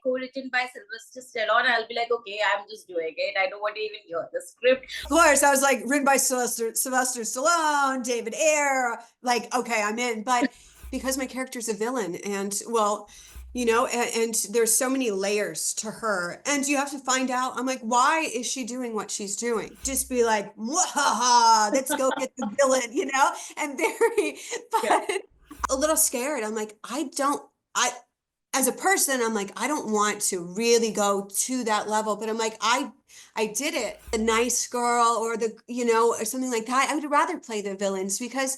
co-written by Sylvester Stallone, I'll be like, okay, I'm just doing it. I don't want to even hear the script. Of course, I was like, written by Sylvester Stallone, David Ayer, like, okay, I'm in. But because my character's a villain, and well, and there's so many layers to her, and you have to find out. I'm like, why is she doing what she's doing? Just be like, "Mwahaha, let's go get the villain," and very, Yeah. but a little scared. I'm like, I, as a person, I'm like, I don't want to really go to that level, but I'm like, I did it. The nice girl or or something like that. I would rather play the villains because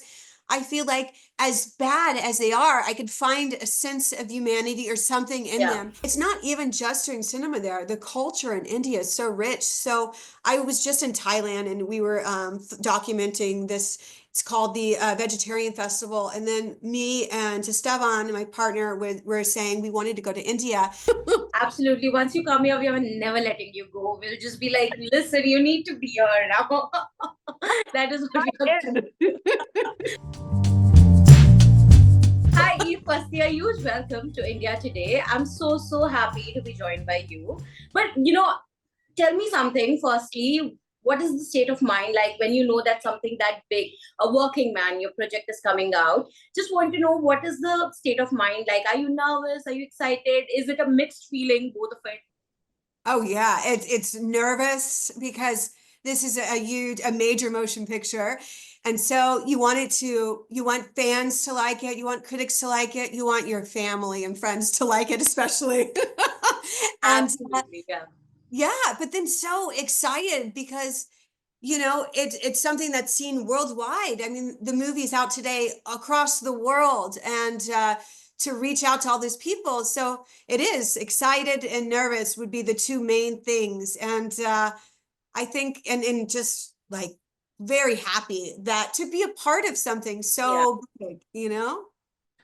I feel like as bad as they are, I could find a sense of humanity or something in Yeah. them. It's not even just doing cinema there. The culture in India is so rich. So I was just in Thailand and we were documenting this. It's called the Vegetarian Festival. And then me and Esteban, my partner, were saying we wanted to go to India. Absolutely. Once you come here, we are never letting you go. We'll just be like, listen, you need to be here now. That is what we are doing. Hi, Eve. Firstly, a huge welcome to India today. I'm so happy to be joined by you. But, tell me something. Firstly, what is the state of mind like when you know that something that big, a working man, your project is coming out? Just want to know, what is the state of mind like? Are you nervous? Are you excited? Is it a mixed feeling, both of it? Oh yeah, it's nervous because this is a major motion picture. And so you want fans to like it, you want critics to like it, you want your family and friends to like it, especially. And Absolutely, yeah. yeah, but then so excited because it's something that's seen worldwide. I mean, the movie's out today across the world, and to reach out to all these people. So it is excited and nervous would be the two main things. And I think, and just like very happy that to be a part of something Yeah. so big.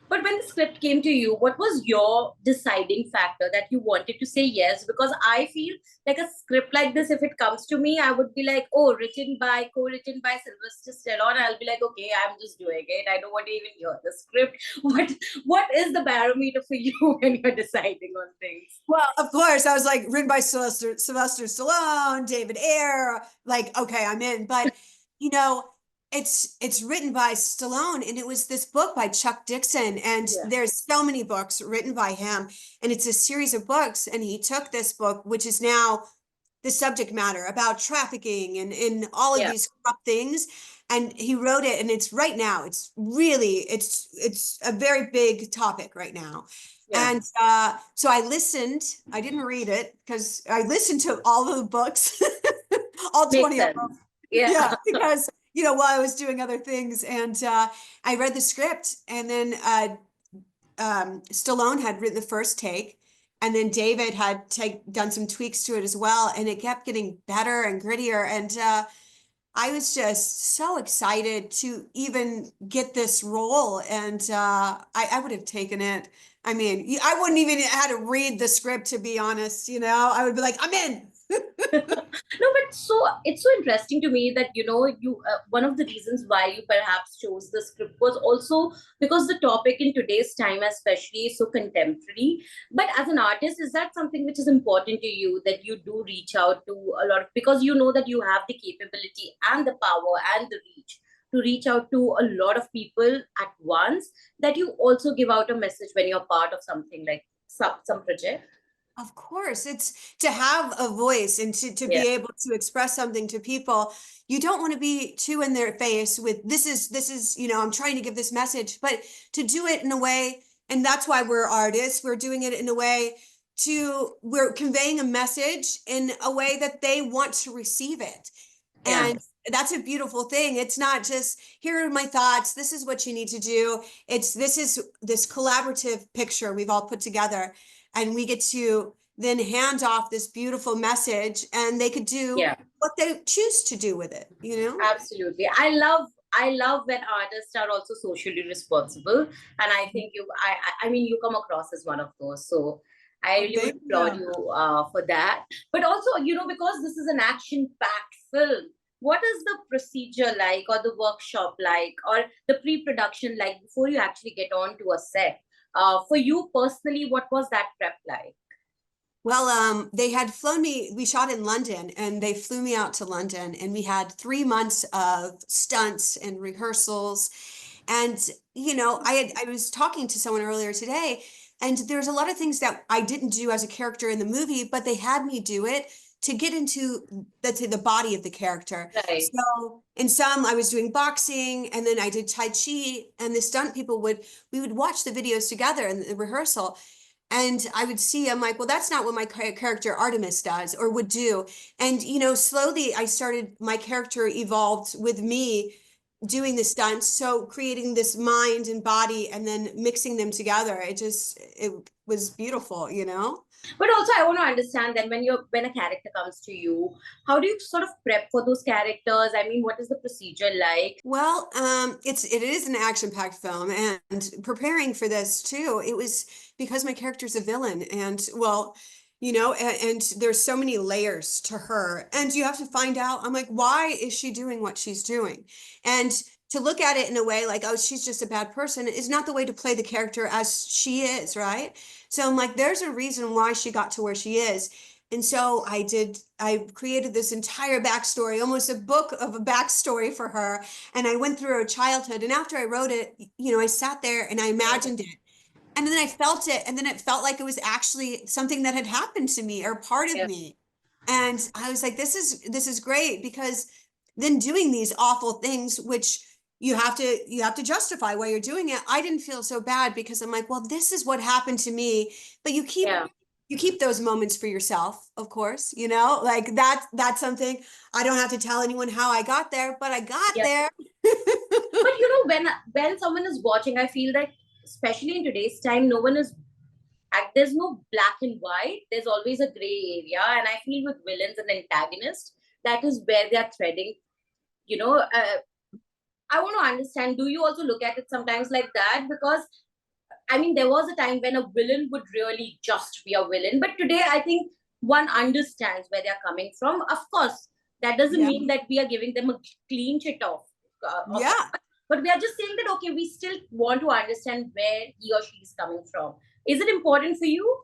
But when the script came to you, what was your deciding factor that you wanted to say yes? Because I feel like a script like this, if it comes to me, I would be like, oh, co-written by Sylvester Stallone. I'll be like, okay, I'm just doing it. I don't want to even hear the script. What is the barometer for you when you're deciding on things? Well, of course, I was like written by Sylvester Stallone, David Ayer, like, okay, I'm in. But you know, it's written by Stallone, and it was this book by Chuck Dixon, and Yeah. there's so many books written by him, and it's a series of books, and he took this book, which is now the subject matter about trafficking and all of Yeah. these corrupt things, and he wrote it, and it's right now, it's really, it's a very big topic right now. Yeah. And so I didn't read it because I listened to all of the books, all Makes 20 of sense. them. Yeah. Yeah, because, while I was doing other things. And I read the script, and then Stallone had written the first take. And then David had done some tweaks to it as well. And it kept getting better and grittier. And I was just so excited to even get this role, and I would have taken it. I mean, I wouldn't even had to read the script, to be honest. I would be like, I'm in. No, but it's so interesting to me that you one of the reasons why you perhaps chose the script was also because the topic in today's time especially is so contemporary. But as an artist, is that something which is important to you, that you do reach out to a lot of, because you know that you have the capability and the power and the reach to reach out to a lot of people at once, that you also give out a message when you're part of something like some project? Of course, it's to have a voice and to Yeah. be able to express something to people. You don't want to be too in their face with this is, I'm trying to give this message, but to do it in a way, and that's why we're artists, we're doing it in a way we're conveying a message in a way that they want to receive it. Yeah. And that's a beautiful thing. It's not just, here are my thoughts, this is what you need to do. This is this collaborative picture we've all put together, and we get to then hand off this beautiful message, and they could do Yeah. what they choose to do with it. Absolutely. I love when artists are also socially responsible. And I think I mean, you come across as one of those. So I Oh, really would thank applaud you. you for that. But also, because this is an action-packed film, what is the procedure like, or the workshop like, or the pre-production like before you actually get on to a set? For you personally, what was that prep like? Well, they had flown me, we shot in London and they flew me out to London and we had 3 months of stunts and rehearsals. And, I was talking to someone earlier today and there's a lot of things that I didn't do as a character in the movie, but they had me do it to get into, let's say, the body of the character. Right. So in some, I was doing boxing and then I did Tai Chi and the stunt people we would watch the videos together in the rehearsal. And I would see, I'm like, well, that's not what my character Artemis does or would do. And, slowly my character evolved with me doing the stunts. So creating this mind and body and then mixing them together, it was beautiful. But also, I want to understand then when a character comes to you, how do you sort of prep for those characters? I mean, what is the procedure like? Well, it is an action-packed film, and preparing for this too, it was because my character's a villain, and well, and there's so many layers to her, and you have to find out. I'm like, why is she doing what she's doing? And to look at it in a way like, oh, she's just a bad person is not the way to play the character as she is, right? So I'm like, there's a reason why she got to where she is. And so I created this entire backstory, almost a book of a backstory for her. And I went through her childhood. And after I wrote it, I sat there and I imagined it. And then I felt it. And then it felt like it was actually something that had happened to me or part of Yeah. me. And I was like, this is great because then doing these awful things, which you have to justify why you're doing it. I didn't feel so bad because I'm like, well, this is what happened to me. But Yeah. you keep those moments for yourself, of course, like that's something I don't have to tell anyone how I got there, but I got Yeah. there. But when someone is watching, I feel that especially in today's time, no one is there's no black and white. There's always a gray area, and I feel with villains and antagonists, that is where they are threading. You know, I want to understand. Do you also look at it sometimes like that? Because I mean, there was a time when a villain would really just be a villain, but today I think one understands where they're coming from. Of course, that doesn't Yeah. mean that we are giving them a clean shit of Yeah. but we are just saying that okay, we still want to understand where he or she is coming from. Is it important for you?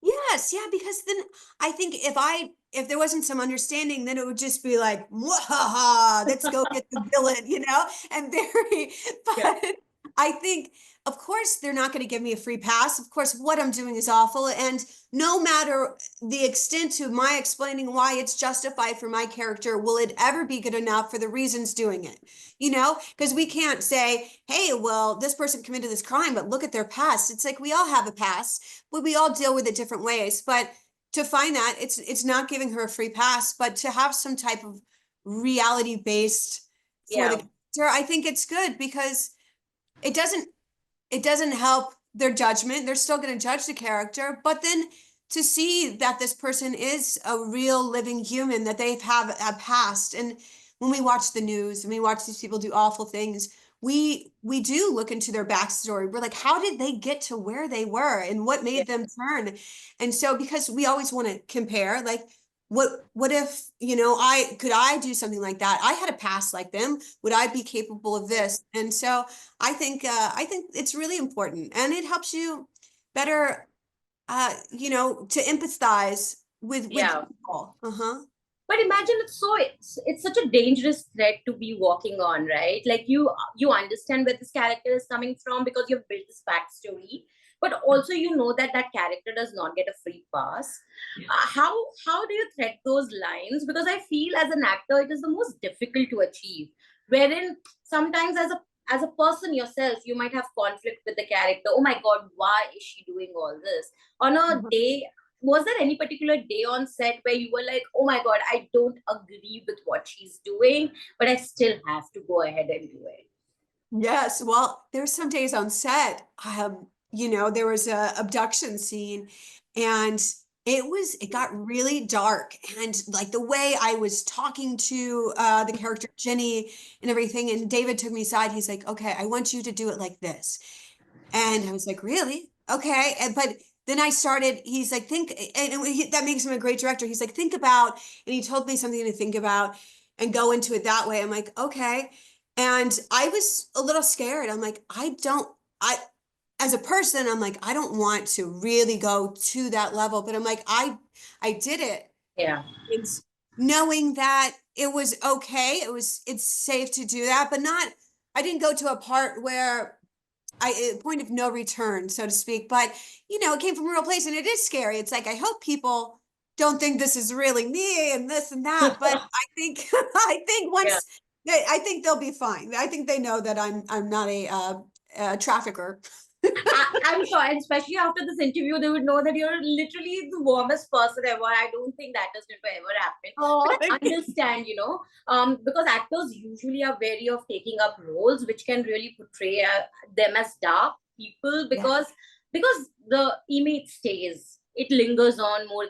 Yes, yeah, because then I think if there wasn't some understanding, then it would just be like, "Mwahaha, let's go get the villain," and very, Yeah, but I think, of course, they're not going to give me a free pass. Of course, what I'm doing is awful. And no matter the extent to my explaining why it's justified for my character, will it ever be good enough for the reasons doing it? Because we can't say, hey, well, this person committed this crime, but look at their past. It's like we all have a past, but we all deal with it different ways. But to find that it's not giving her a free pass, but to have some type of reality based for the yeah, character, I think it's good because it doesn't it doesn't help their judgment. They're still going to judge the character, but then to see that this person is a real living human, that they have a past. And when we watch the news and we watch these people do awful things, we do look into their backstory. We're like, how did they get to where they were and what yeah, made them turn? And so because we always want to compare, like what if, I do something like that? I had a past like them. Would I be capable of this? And so I think it's really important and it helps you better to empathize with yeah. people. Uh-huh. But imagine it's such a dangerous thread to be walking on, right? Like you understand where this character is coming from because you've built this backstory, but also you know that that character does not get a free pass. How do you thread those lines? Because I feel as an actor it is the most difficult to achieve. Wherein sometimes as a person yourself, you might have conflict with the character. Oh my God, why is she doing all this? On a Mhm. day, was there any particular day on set where you were like, oh my God, I don't agree with what she's doing, but I still have to go ahead and do it? Yes, well, there's some days on set, there was a abduction scene and it got really dark and like the way I was talking to the character Jenny and everything, and David took me aside. He's like, okay, I want you to do it like this. And I was like, really? Okay. But then he's like, that makes him a great director. He's like, think about, and he told me something to think about and go into it that way. I'm like, okay. And I was a little scared. I'm like, I don't, as a person, I'm like, I don't want to really go to that level, but I'm like, I did it. Yeah. It's knowing that it was okay. It's safe to do that, but not, I didn't go to a part where a point of no return, so to speak. But it came from a real place, and it is scary. It's like I hope people don't think this is really me and this and that. But I think I think Yeah. once I think they'll be fine. I think they know that I'm not a trafficker. I'm sure, and especially after this interview, they would know that you're literally the warmest person ever. I don't think that is going to ever happen. But Oh, I understand, because actors usually are wary of taking up roles which can really portray them as dark people, yeah. because the image stays, it lingers on more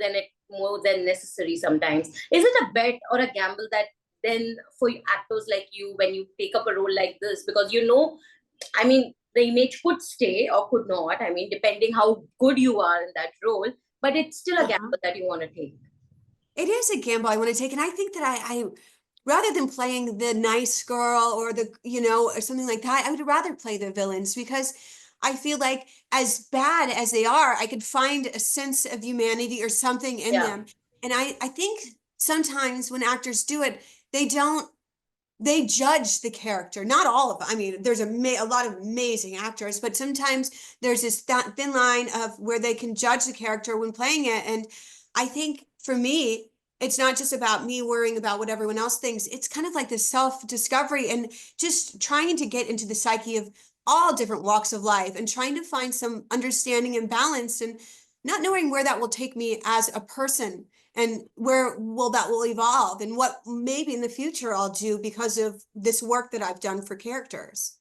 than necessary sometimes. Is it a bet or a gamble that then for actors like you, when you take up a role like this, because I mean, the image could stay or could not. I mean, depending how good you are in that role, but it's still a Uh-huh. gamble that you want to take. It is a gamble I want to take, and I think that I rather than playing the nice girl or or something like that, I would rather play the villains because I feel like as bad as they are, I could find a sense of humanity or something in Yeah, them. And I think sometimes when actors do it, they don't they judge the character. Not all of them. I mean, there's a lot of amazing actors, but sometimes there's this thin line of where they can judge the character when playing it. And I think for me, it's not just about me worrying about what everyone else thinks. It's kind of like this self-discovery and just trying to get into the psyche of all different walks of life and trying to find some understanding and balance and not knowing where that will take me as a person and where will that will evolve and what maybe in the future I'll do because of this work that I've done for characters.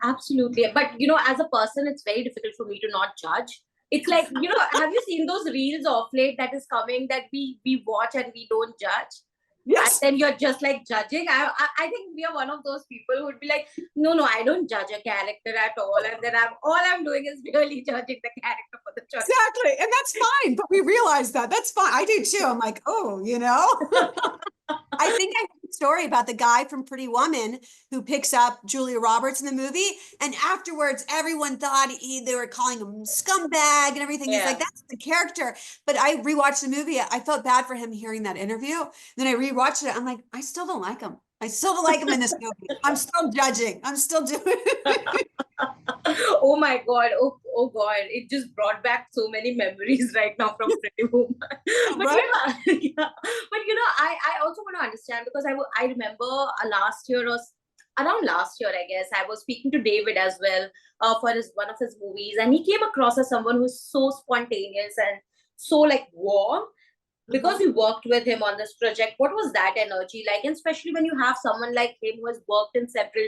absolutely. But as a person, it's very difficult for me to not judge. It's like, have you seen those reels of late that is coming that we watch and we don't judge? And Yes, then you're just like judging. I think we are one of those people who would be like, no, I don't judge a character at all, and then I'm doing is really judging the character for the exactly. And that's fine. But we realize that. That's fine. I do too. I'm like, oh, choice. I think I heard a story about the guy from Pretty Woman who picks up Julia Roberts in the movie. And afterwards, everyone thought they were calling him scumbag and everything. He's like, Yeah. that's the character. But I rewatched the movie. I felt bad for him hearing that interview. Then I rewatched it. I'm like, I still don't like him. I still don't like him in this movie. I'm still judging. I'm still doing it. Oh my God. Oh God. It just brought back so many memories right now from Pretty Woman. But Right? yeah. But I also want to understand because I remember last year or around last year, I guess, I was speaking to David as well for one of his movies, and he came across as someone who's so spontaneous and so like warm. Because Uh-huh. we worked with him on this project, what was that energy like? And especially when you have someone like him who has worked in several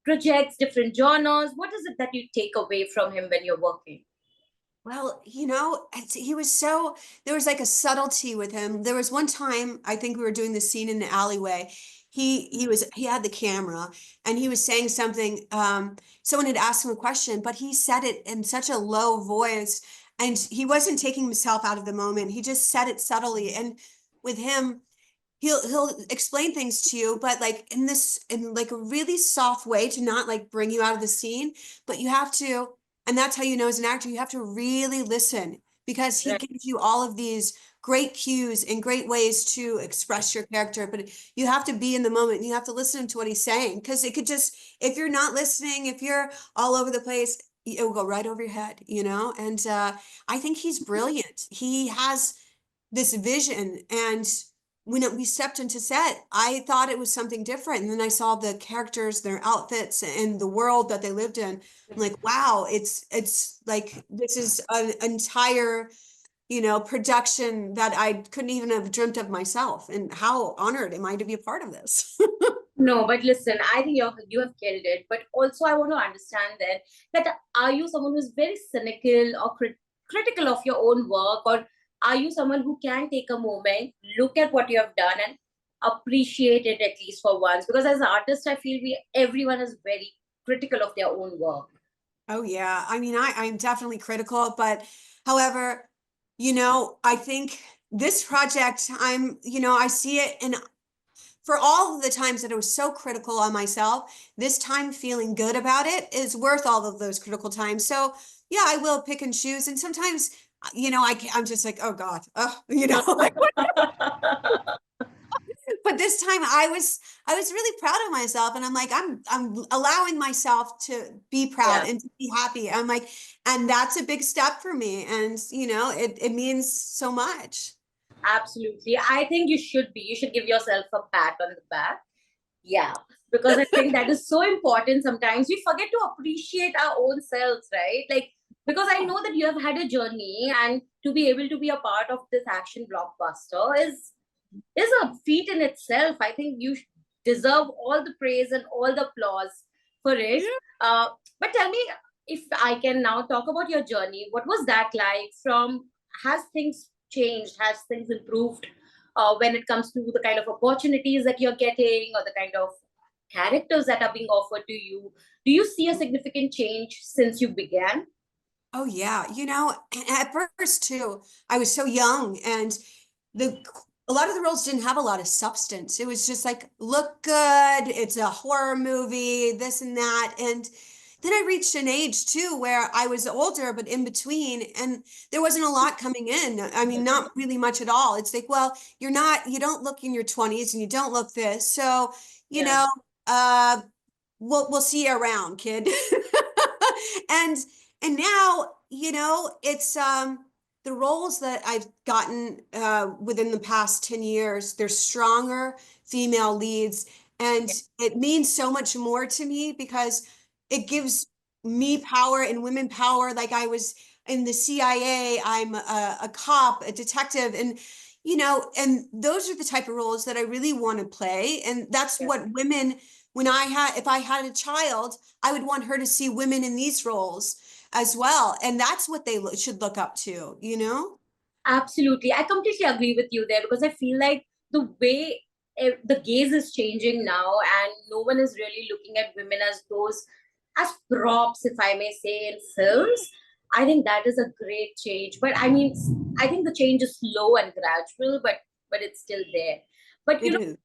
projects, different genres, what is it that you take away from him when you're working? Well, he was there was like a subtlety with him. There was one time, I think we were doing the scene in the alleyway. He had the camera and he was saying something. Someone had asked him a question, but he said it in such a low voice and he wasn't taking himself out of the moment. He just said it subtly. And with him, he'll explain things to you, but like in like a really soft way to not like bring you out of the scene, but you have to, and that's how you know as an actor, you have to really listen because he Right. gives you all of these great cues and great ways to express your character, but you have to be in the moment and you have to listen to what he's saying because it could just, if you're not listening, if you're all over the place, it will go right over your head, and I think he's brilliant. He has this vision, and when we stepped into set, I thought it was something different. And then I saw the characters, their outfits, and the world that they lived in. I'm like, wow, it's like this is an entire, production that I couldn't even have dreamt of myself. And how honored am I to be a part of this? No, but listen, I think you have killed it. But also, I want to understand then that are you someone who's very cynical or critical of your own work, or are you someone who can take a moment, look at what you have done, and appreciate it at least for once? Because as artists, I feel everyone is very critical of their own work. Oh yeah. I mean, I'm definitely critical, but however, I think this project, I see it and for all of the times that I was so critical on myself, this time feeling good about it is worth all of those critical times. So yeah, I will pick and choose. And sometimes, I'm just like, oh God, like, but this time I was really proud of myself, and I'm like, I'm allowing myself to be proud Yeah, and to be happy. I'm like, and that's a big step for me. And it means so much. absolutely. I think you should be. You should give yourself a pat on the back. Yeah, because I think that is so important. Sometimes we forget to appreciate our own selves, right? Like, because I know that you have had a journey, and to be able to be a part of this action blockbuster is a feat in itself. I think you deserve all the praise and all the applause for it. Yeah. Uh, but tell me, if I can now talk about your journey, what was that like? Has things changed? Has things improved when it comes to the kind of opportunities that you're getting or the kind of characters that are being offered to you? Do you see a significant change since you began? Oh yeah. At first too, I was so young, and the a lot of the roles didn't have a lot of substance. It was just like, look good, it's a horror movie, this and that. And then I reached an age too where I was older, but in between, and there wasn't a lot coming in. I mean, not really much at all. It's like, well, you don't look in your 20s and you don't look this. So, you Yeah, know, uh, we'll see you around, kid. and and now, it's the roles that I've gotten within the past 10 years, they're stronger female leads. And it means so much more to me because it gives me power and women power. Like I was in the CIA, I'm a cop, a detective, and those are the type of roles that I really want to play. And that's yeah. what women, if I had a child, I would want her to see women in these roles as well. And that's what they should look up to, you know? Absolutely. I completely agree with you there because I feel like the way the gaze is changing now, and no one is really looking at women as those as props, if I may say, in films. I think that is a great change. But I mean, I think the change is slow and gradual, but it's still there. But It is.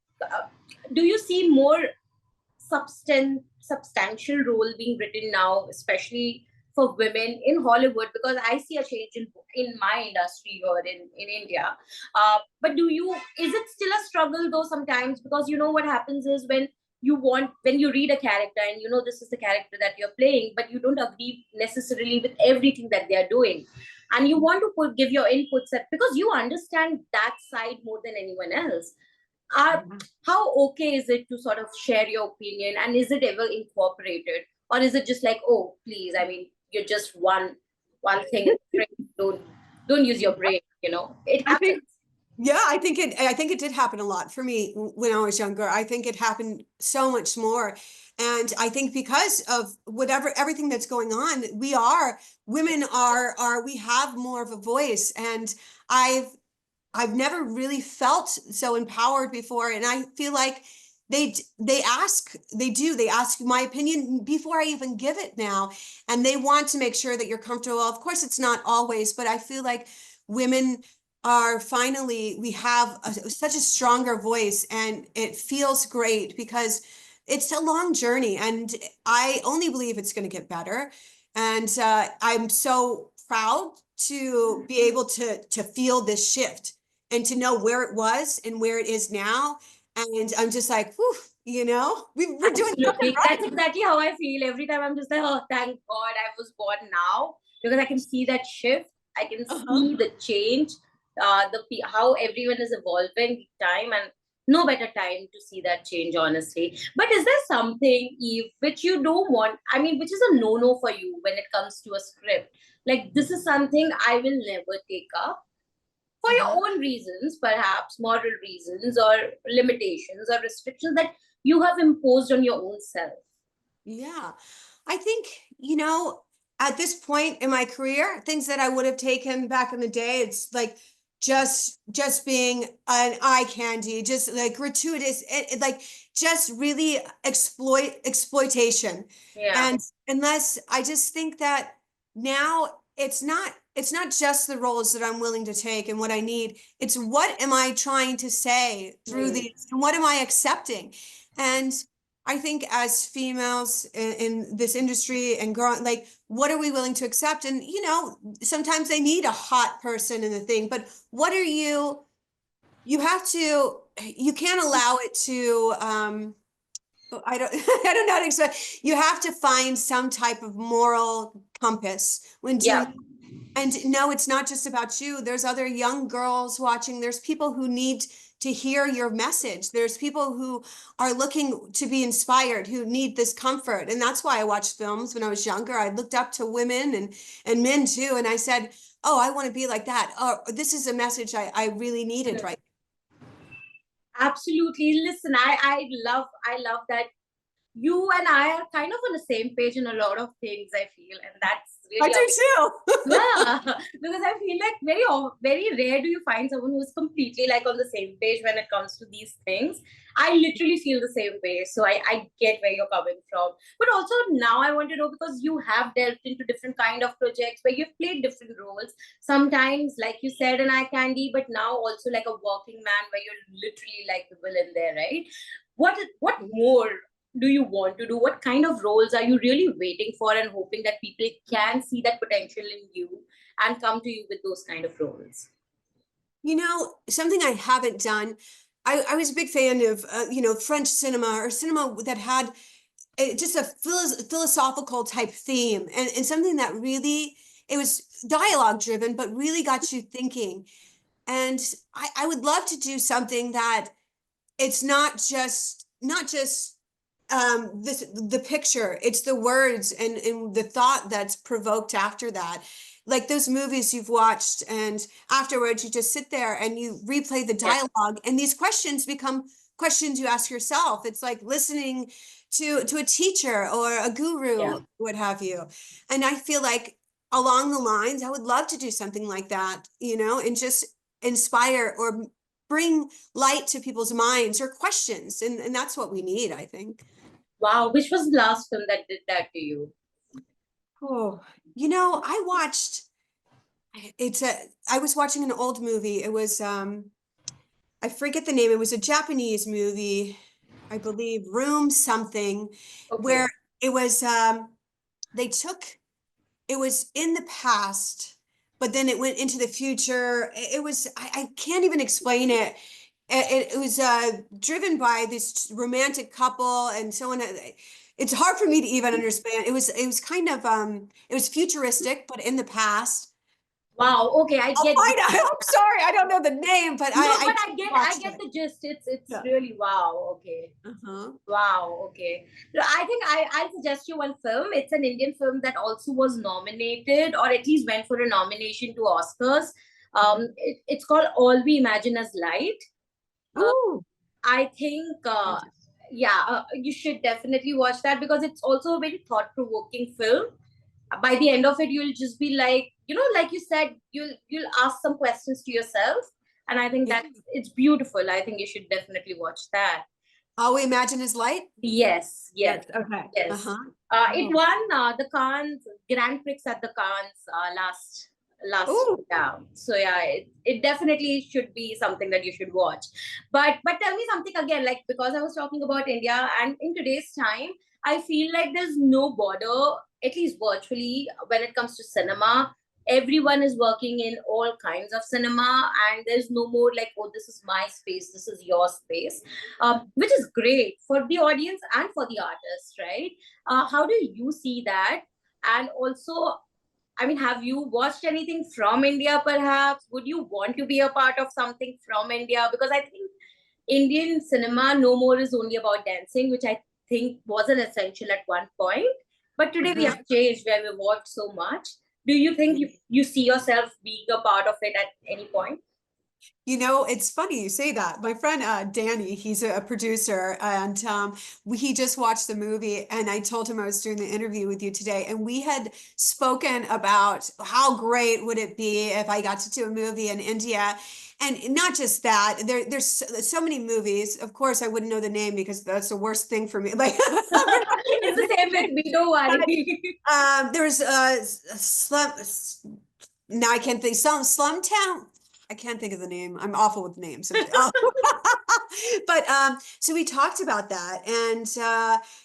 do you see more substantial role being written now, especially for women in Hollywood? Because I see a change in my industry here in India. But is it still a struggle though sometimes? Because what happens is when you read a character and this is the character that you're playing, but you don't agree necessarily with everything that they are doing. And you want to give your inputs because you understand that side more than anyone else. are Yeah. how okay is it to sort of share your opinion, and is it ever incorporated, or is it just like, oh please, I mean, you're just one thing in the frame. Don't use your brain, it I happens. think Yeah, I think it did happen a lot for me when I was younger. I think it happened so much more. And I think because of everything that's going on, we have more of a voice. And I've I've never really felt so empowered before. And I feel like they ask my opinion before I even give it now. And they want to make sure that you're comfortable. Of course, it's not always, but I feel like women we have such a stronger voice, and it feels great because it's a long journey, and I only believe it's going to get better. And I'm so proud to be able to feel this shift and to know where it was and where it is now. And I'm just like, whew, we're doing something Absolutely. That's right. exactly how I feel. Every time I'm just like, oh, thank God I was born now, because I can see that shift. I can Uh-huh. see the change, how everyone is evolving time, and no better time to see that change, honestly. But is there something, Eve, which you don't want? I mean, which is a no-no for you when it comes to a script? Like, this is something I will never take up for your Uh-huh. own reasons, perhaps moral reasons or limitations or restrictions that you have imposed on your own self. Yeah. I think, at this point in my career, things that I would have taken back in the day, it's like just being an eye candy, just like gratuitous, like just really exploitation. Yeah. And unless I just think that now it's not it's not just the roles that I'm willing to take and what I need. It's what am I trying to say through Hmm. these, and what am I accepting? And I think as females in this industry and growing, like, what are we willing to accept? And, sometimes they need a hot person in the thing, but what are you have to, you can't allow it to, I don't, I don't know how to explain. You have to find some type of moral compass when Yeah. doing. And no, it's not just about you. There's other young girls watching. There's people who need to hear your message. There's people who are looking to be inspired, who need this comfort. And that's why I watched films when I was younger. I looked up to women and men too. And I said, oh, I want to be like that. Oh, this is a message I really needed right. Absolutely. Listen, I love that you and I are kind of on the same page in a lot of things, I feel, and that's I really do amazing. too. Yeah, because I feel like very rare do you find someone who's completely like on the same page when it comes to these things. I literally feel the same way, so I get where you're coming from. But also now I want to know, because you have delved into different kind of projects where you've played different roles. Sometimes, like you said, an eye candy, but now also like a working man, where you're literally like the villain there, right? What more do you want to do? What kind of roles are you really waiting for and hoping that people can see that potential in you and come to you with those kind of roles? Something I haven't done. I was a big fan of, French cinema or cinema that had just a philosophical type theme, and something that really, it was dialogue driven, but really got you thinking. And I would love to do something that it's not just the picture, it's the words and the thought that's provoked after that, like those movies you've watched, and afterwards you just sit there and you replay the Yeah. dialogue, and these questions become questions you ask yourself. It's like listening to a teacher or a Yeah. guru, what have you. And I feel like along the lines, I would love to do something like that, and just inspire or bring light to people's minds or questions, and that's what we need, I think. Wow. Which was the last film that did that to you? Oh, I watched, I was watching an old movie. It was, I forget the name. It was a Japanese movie, I believe, Room something, Okay. where it was, they took, it was in the past, but then it went into the future. It was, I can't even explain it. It was driven by this romantic couple and so on. It's hard for me to even understand. It was kind of it was futuristic, but in the past. Wow. Okay. I I'll get find out. I'm sorry, I don't know the name, but no, I but just I watched get it. the gist. It's Yeah. really wow. Okay. Uh-huh. Wow. Okay. So I think I'll suggest you one film. It's an Indian film that also was nominated, or at least went for a nomination to Oscars. It's called All We Imagine as Light. Uh, Ooh. I think, yeah, you should definitely watch that, because it's also a very thought provoking film. By the end of it, you'll just be like, like you said, you'll ask some questions to yourself, and I think Yeah. that it's beautiful. I think you should definitely watch that. All we imagine is light. Yes, yes, Yes. Okay. yes. Uh-huh. It Oh. won the Cannes Grand Prix at the Cannes last Ooh. yeah. So yeah, it definitely should be something that you should watch. But tell me something again, like, because I was talking about India, and in today's time, I feel like there's no border, at least virtually, when it comes to cinema. Everyone is working in all kinds of cinema, and there's no more like, oh, this is my space, this is your space, which is great for the audience and for the artist, right? How do you see that? And also, I mean, have you watched anything from India perhaps? Would you want to be a part of something from India? Because I think Indian cinema no more is only about dancing, which I think was an essential at one point. But today we Uh-huh. have changed, where we evolved so much. Do you think you see yourself being a part of it at any point? It's funny you say that. My friend Danny, he's a producer, and he just watched the movie. And I told him I was doing the interview with you today, and we had spoken about how great would it be if I got to do a movie in India. And not just that, there's so many movies. Of course, I wouldn't know the name because that's the worst thing for me. Like, It's the same with me, don't worry. there's now I can't think, Slum Town. I can't think of the name. I'm awful with names. But so we talked about that, and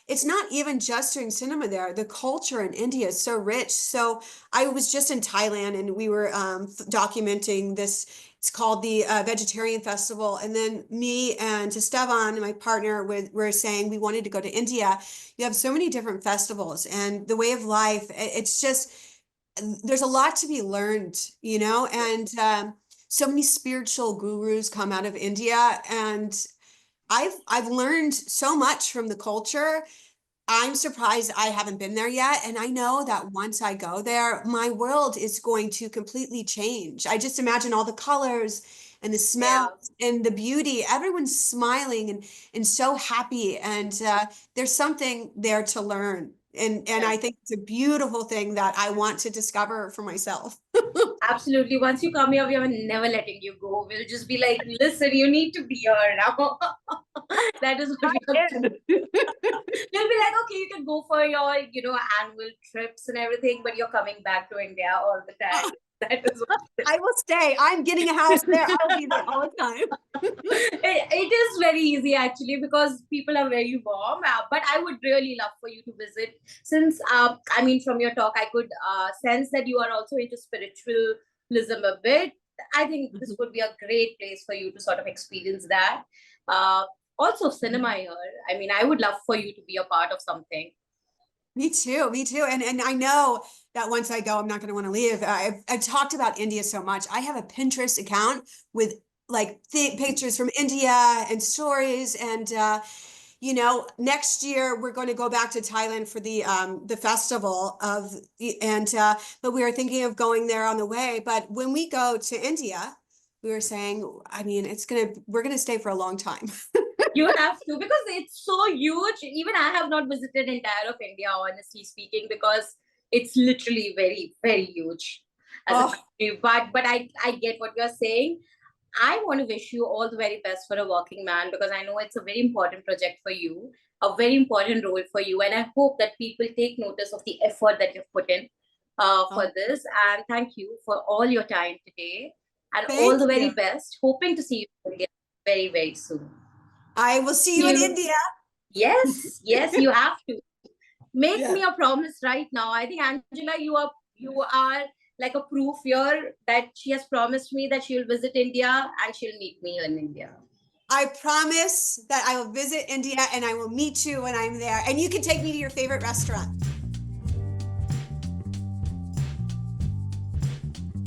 it's not even just doing cinema there. The culture in India is so rich. So I was just in Thailand, and we were documenting this. It's called the Vegetarian Festival, and then me and Esteban, my partner, were saying we wanted to go to India. You have so many different festivals, and the way of life. It's just there's a lot to be learned, you know, and so many spiritual gurus come out of India, and I've learned so much from the culture. I'm surprised I haven't been there yet, and I know that once I go there, my world is going to completely change. I just imagine all the colors and the Yeah, smells and the beauty. Everyone's smiling and so happy, and there's something there to learn. And yeah. I think it's a beautiful thing that I want to discover for myself. Absolutely. Once you come here, we are never letting you go. We'll just be like, listen, you need to be here now. That is what we are doing. They'll be like, okay, you can go for your, annual trips and everything, but you're coming back to India all the time. That is what it I will stay. I'm getting a house there. I'll be there all the time. it is very easy actually because people are very warm. But I would really love for you to visit since, I mean, from your talk, I could sense that you are also into spiritualism a bit. I think this would be a great place for you to sort of experience that. Uh, Also, cinema here. I mean, I would love for you to be a part of something. Me too, me too. And I know that once I go, I'm not going to want to leave. I've talked about India so much. I have a Pinterest account with like pictures from India and stories. And you know, next year we're going to go back to Thailand for the festival of and but we were thinking of going there on the way. But when we go to India, we were saying, I mean, we're gonna stay for a long time. You have to because it's so huge. Even I have not visited entire of India, honestly speaking, because it's literally very, very huge as a Oh, country. But I get what you're saying. I want to wish you all the very best for a working man because I know it's a very important project for you, a very important role for you. And I hope that people take notice of the effort that you've put in oh, for this. And thank you for all your time today and all thank the very you. best. Hoping to see you again very, very soon. I will see you in You, India. yes, yes, you have to make Yeah. me a promise right now. I think Angela, you are like a proof here that she has promised me that she'll visit India and she'll meet me in India. I promise that I will visit India and I will meet you when I'm there. And you can take me to your favorite restaurant.